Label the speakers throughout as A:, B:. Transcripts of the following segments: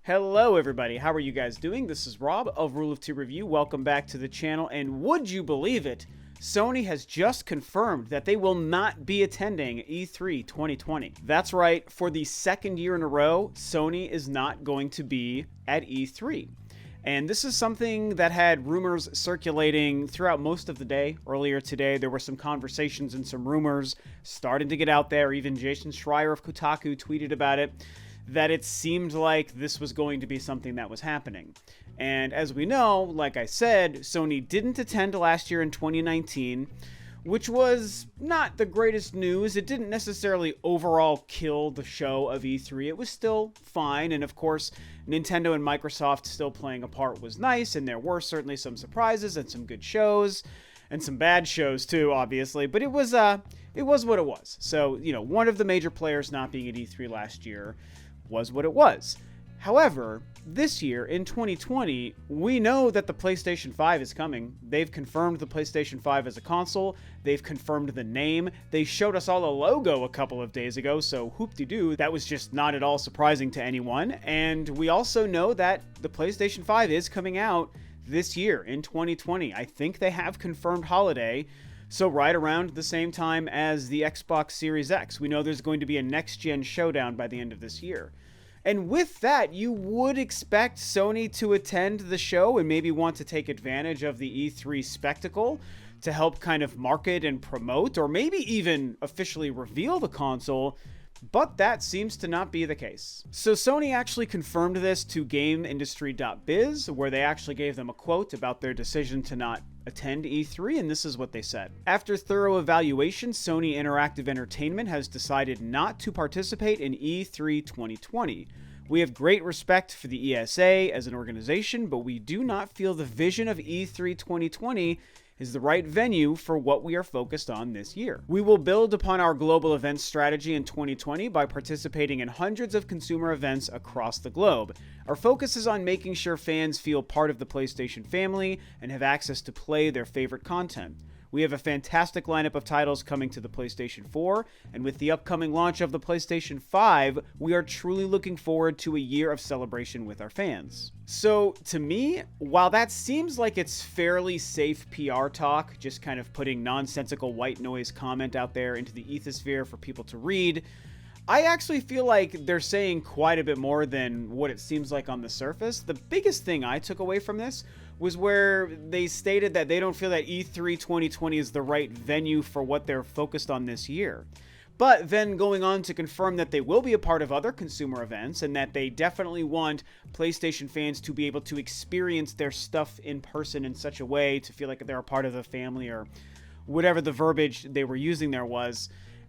A: Hello everybody, how are you guys doing? This is Rob of Rule of Two Review. Welcome back to the channel, and would you believe it? Sony has just confirmed that they will not be attending E3 2020. That's right, for the second year in a row, Sony is not going to be at E3. And this is something that had rumors circulating throughout most of the day. Earlier today, there were some conversations and some rumors starting to get out there. Even Jason Schreier of Kotaku tweeted about it, that it seemed like this was going to be something that was happening. And as we know, like I said, Sony didn't attend last year in 2019, which was not the greatest news. It didn't necessarily overall kill the show of E3. It was still fine, and of course, Nintendo and Microsoft still playing a part was nice, and there were certainly some surprises and some good shows, and some bad shows too, obviously, but it was what it was. So, one of the major players not being at E3 last year was what it was. However, this year, in 2020, we know that the PlayStation 5 is coming. They've confirmed the PlayStation 5 as a console. They've confirmed the name. They showed us all a logo a couple of days ago, so whoop-de-doo, that was just not at all surprising to anyone. And we also know that the PlayStation 5 is coming out this year, in 2020. I think they have confirmed holiday. So right around the same time as the Xbox Series X. We know there's going to be a next-gen showdown by the end of this year. And with that, you would expect Sony to attend the show and maybe want to take advantage of the E3 spectacle to help kind of market and promote, or maybe even officially reveal the console. But that seems to not be the case. So Sony actually confirmed this to GameIndustry.biz, where they actually gave them a quote about their decision to not attend E3, and this is what they said. After thorough evaluation, Sony Interactive Entertainment has decided not to participate in E3 2020. We have great respect for the ESA as an organization, but we do not feel the vision of E3 2020 is the right venue for what we are focused on this year. We will build upon our global events strategy in 2020 by participating in hundreds of consumer events across the globe. Our focus is on making sure fans feel part of the PlayStation family and have access to play their favorite content. We have a fantastic lineup of titles coming to the PlayStation 4, and with the upcoming launch of the PlayStation 5, we are truly looking forward to a year of celebration with our fans. So, to me, while that seems like it's fairly safe PR talk, just kind of putting nonsensical white noise comment out there into the ethosphere for people to read, I actually feel like they're saying quite a bit more than what it seems like on the surface. The biggest thing I took away from this was where they stated that they don't feel that E3 2020 is the right venue for what they're focused on this year. But then going on to confirm that they will be a part of other consumer events and that they definitely want PlayStation fans to be able to experience their stuff in person in such a way to feel like they're a part of the family, or whatever the verbiage they were using there was.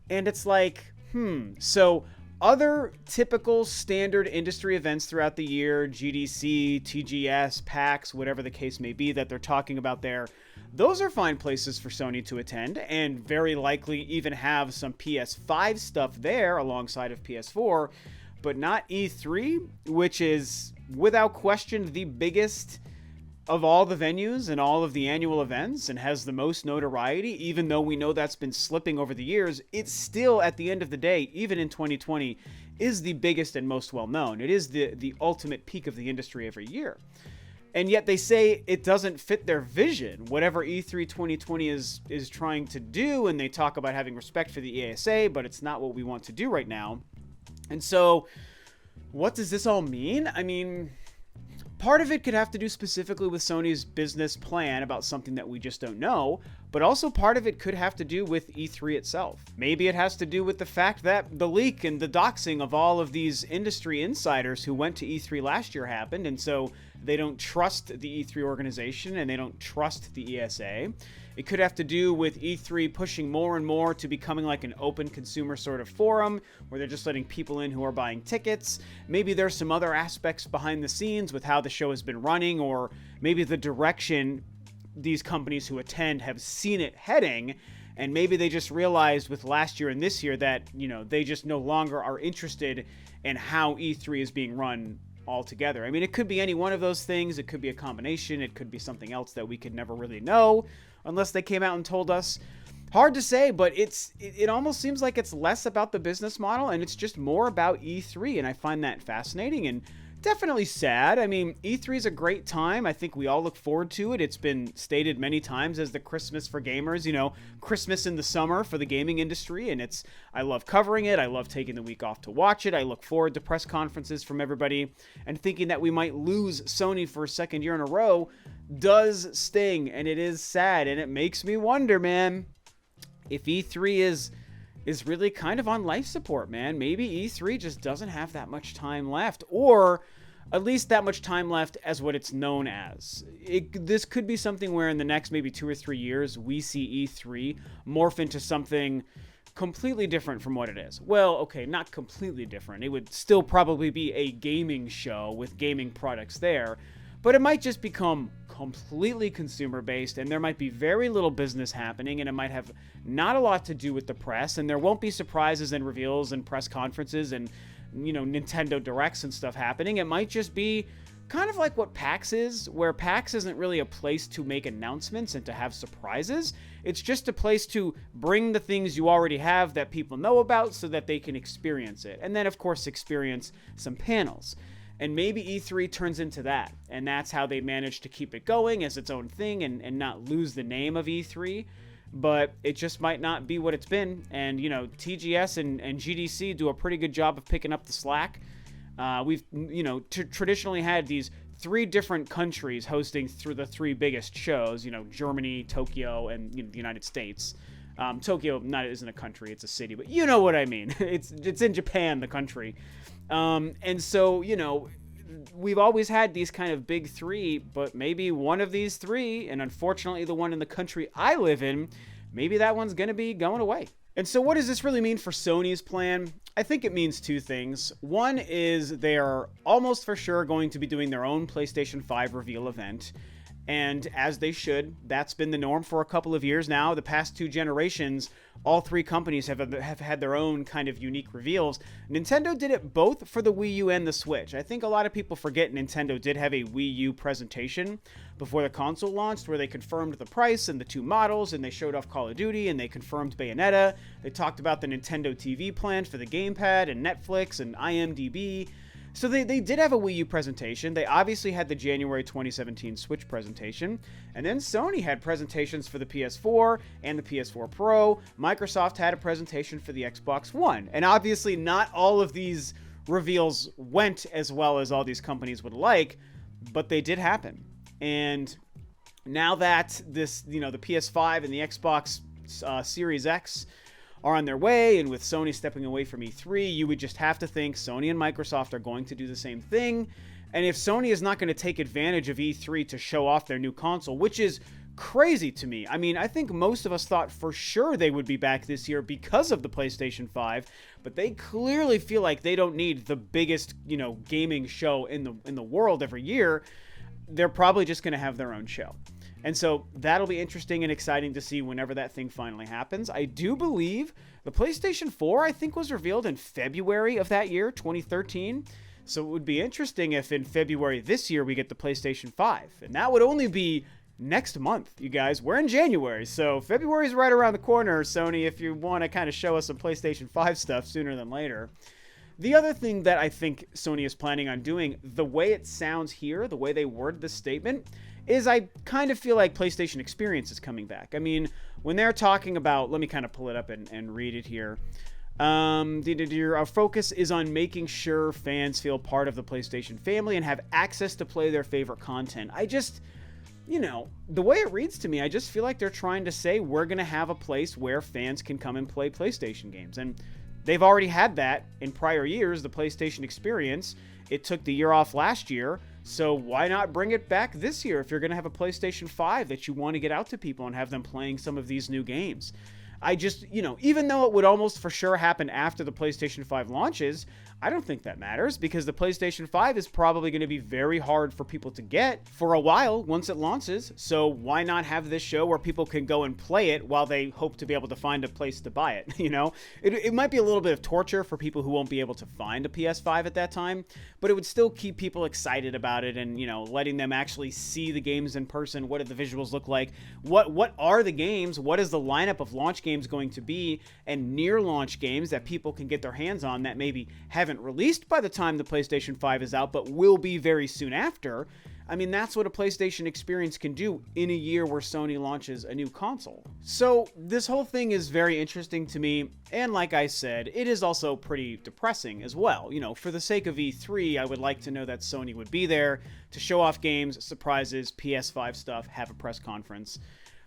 A: And it's like, so other typical standard industry events throughout the year, GDC, TGS, PAX, whatever the case may be that they're talking about there, those are fine places for Sony to attend and very likely even have some PS5 stuff there alongside of PS4, but not E3, which is without question the biggest of all the venues and all of the annual events and has the most notoriety. Even though we know that's been slipping over the years, it's still, at the end of the day, even in 2020, is the biggest and most well-known. It is the ultimate peak of the industry every year. And yet they say it doesn't fit their vision, whatever E3 2020 is trying to do, and they talk about having respect for the ESA, but it's not what we want to do right now. And so, what does this all mean? I mean, part of it could have to do specifically with Sony's business plan about something that we just don't know, but also part of it could have to do with E3 itself. Maybe it has to do with the fact that the leak and the doxing of all of these industry insiders who went to E3 last year happened, and so they don't trust the E3 organization and they don't trust the ESA. It could have to do with E3 pushing more and more to becoming like an open consumer sort of forum where they're just letting people in who are buying tickets. Maybe there's some other aspects behind the scenes with how the show has been running, or maybe the direction these companies who attend have seen it heading, and maybe they just realized with last year and this year that, they just no longer are interested in how E3 is being run altogether. I mean, it could be any one of those things. It could be a combination. It could be something else that we could never really know unless they came out and told us. Hard to say, but it almost seems like it's less about the business model and it's just more about E3, and I find that fascinating. And Definitely sad. I mean, E3 is a great time. I think we all look forward to it. It's been stated many times as the Christmas for gamers, Christmas in the summer for the gaming industry. And I love covering it. I love taking the week off to watch it. I look forward to press conferences from everybody, and thinking that we might lose Sony for a second year in a row does sting, and it is sad. And it makes me wonder, man, if E3 is really kind of on life support, man. Maybe E3 just doesn't have that much time left, or at least that much time left as what it's known as. This could be something where in the next maybe 2 or 3 years, we see E3 morph into something completely different from what it is. Well, okay, not completely different. It would still probably be a gaming show with gaming products there, but it might just become completely consumer-based, and there might be very little business happening, and it might have not a lot to do with the press, and there won't be surprises and reveals and press conferences and, Nintendo Directs and stuff happening. It might just be kind of like what PAX is, where PAX isn't really a place to make announcements and to have surprises. It's just a place to bring the things you already have that people know about so that they can experience it. And then, of course, experience some panels. And maybe E3 turns into that, and that's how they manage to keep it going as its own thing and not lose the name of E3. But it just might not be what it's been. And, TGS and GDC do a pretty good job of picking up the slack. We've, traditionally had these 3 different countries hosting through the 3 biggest shows, Germany, Tokyo, and the United States. Tokyo isn't a country, it's a city, but you know what I mean. It's in Japan, the country. And so, we've always had these kind of big 3, but maybe one of these 3, and unfortunately the one in the country I live in, maybe that one's going to be going away. And so what does this really mean for Sony's plan? I think it means 2 things. One is they are almost for sure going to be doing their own PlayStation 5 reveal event. And as they should, that's been the norm for a couple of years now. The past 2 generations, all 3 companies have had their own kind of unique reveals. Nintendo did it both for the Wii U and the Switch. I think a lot of people forget Nintendo did have a Wii U presentation before the console launched, where they confirmed the price and the 2 models, and they showed off Call of Duty, and they confirmed Bayonetta. They talked about the Nintendo TV plan for the gamepad and Netflix and IMDb. So they did have a Wii U presentation. They obviously had the January 2017 Switch presentation. And then Sony had presentations for the PS4 and the PS4 Pro. Microsoft had a presentation for the Xbox One. And obviously not all of these reveals went as well as all these companies would like, but they did happen. And now that the PS5 and the Xbox Series X are on their way, and with Sony stepping away from E3, you would just have to think Sony and Microsoft are going to do the same thing. And if Sony is not going to take advantage of E3 to show off their new console, which is crazy to me. I mean, I think most of us thought for sure they would be back this year because of the PlayStation 5, but they clearly feel like they don't need the biggest, gaming show in the world every year. They're probably just going to have their own show. And so that'll be interesting and exciting to see whenever that thing finally happens. I do believe the PlayStation 4, I think, was revealed in February of that year, 2013. So it would be interesting if in February this year we get the PlayStation 5. And that would only be next month, you guys. We're in January, so February's right around the corner, Sony, if you want to kind of show us some PlayStation 5 stuff sooner than later. The other thing that I think Sony is planning on doing, the way it sounds here, the way they word this statement, is I kind of feel like PlayStation Experience is coming back. I mean, when they're talking about, let me kind of pull it up and read it here. Our focus is on making sure fans feel part of the PlayStation family and have access to play their favorite content. I just, the way it reads to me, I just feel like they're trying to say we're going to have a place where fans can come and play PlayStation games. And they've already had that in prior years, the PlayStation Experience. It took the year off last year, so why not bring it back this year if you're going to have a PlayStation 5 that you want to get out to people and have them playing some of these new games? I just, even though it would almost for sure happen after the PlayStation 5 launches, I don't think that matters because the PlayStation 5 is probably going to be very hard for people to get for a while once it launches. So why not have this show where people can go and play it while they hope to be able to find a place to buy it? It might be a little bit of torture for people who won't be able to find a PS5 at that time, but it would still keep people excited about it and, letting them actually see the games in person. What do the visuals look like? What are the games? What is the lineup of launch games going to be, and near launch games that people can get their hands on that maybe haven't haven't released by the time the PlayStation 5 is out, but will be very soon after. I mean, that's what a PlayStation experience can do in a year where Sony launches a new console. So this whole thing is very interesting to me, and like I said, it is also pretty depressing as well. You know, for the sake of E3, I would like to know that Sony would be there to show off games, surprises, PS5 stuff, have a press conference,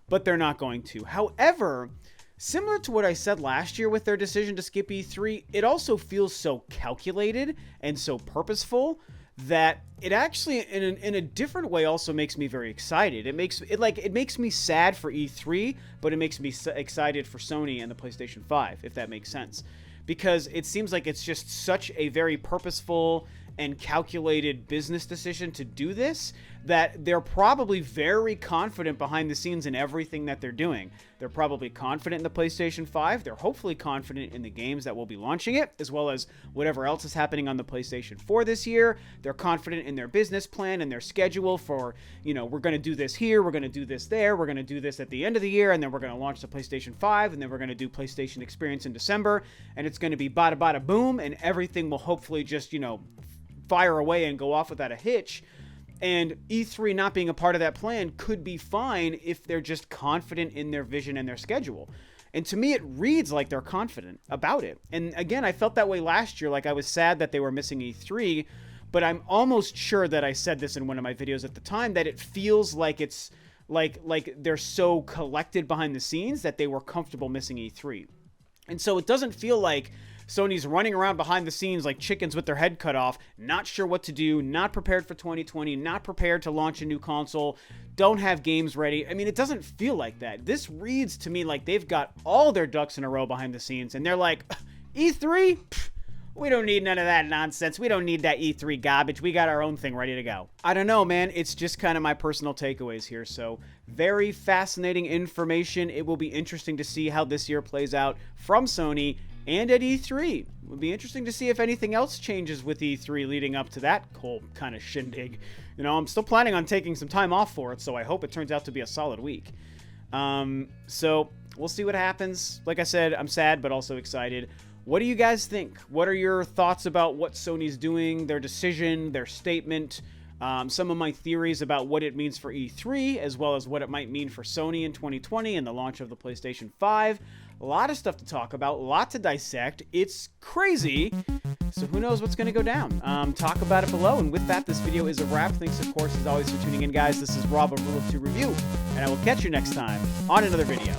A: but they're not going to. However, similar to what I said last year with their decision to skip E3, it also feels so calculated and so purposeful that it actually, in a different way, also makes me very excited. It makes me sad for E3, but it makes me excited for Sony and the PlayStation 5, if that makes sense. Because it seems like it's just such a very purposeful and calculated business decision to do this, that they're probably very confident behind the scenes in everything that they're doing. They're probably confident in the PlayStation 5. They're hopefully confident in the games that will be launching it, as well as whatever else is happening on the PlayStation 4 this year. They're confident in their business plan and their schedule for, you know, we're going to do this here, we're going to do this there, we're going to do this at the end of the year, and then we're going to launch the PlayStation 5, and then we're going to do PlayStation Experience in December, and it's going to be bada bada boom, and everything will hopefully just, you know, fire away and go off without a hitch. And E3 not being a part of that plan could be fine if they're just confident in their vision and their schedule. And to me, it reads like they're confident about it. And again, I felt that way last year. Like, I was sad that they were missing E3, but I'm almost sure that I said this in one of my videos at the time, that it feels like it's like they're so collected behind the scenes that they were comfortable missing E3. And so it doesn't feel like Sony's running around behind the scenes like chickens with their head cut off, not sure what to do, not prepared for 2020, not prepared to launch a new console, don't have games ready. I mean, it doesn't feel like that. This reads to me like they've got all their ducks in a row behind the scenes, and they're like, E3? Pfft, we don't need none of that nonsense. We don't need that E3 garbage. We got our own thing ready to go. I don't know, man. It's just kind of my personal takeaways here. So very fascinating information. It will be interesting to see how this year plays out from Sony and at E3. It would be interesting to see if anything else changes with E3 leading up to that whole kind of shindig. You know, I'm still planning on taking some time off for it, so I hope it turns out to be a solid week. So we'll see what happens. Like I said, I'm sad, but also excited. What do you guys think? What are your thoughts about what Sony's doing, their decision, their statement? Some of my theories about what it means for E3, as well as what it might mean for Sony in 2020 and the launch of the PlayStation 5. A lot of stuff to talk about, a lot to dissect. It's crazy, so who knows what's going to go down. Talk about it below, and with that, this video is a wrap. Thanks, of course, as always, for tuning in, guys. This is Rob of Rule of Two Review, and I will catch you next time on another video.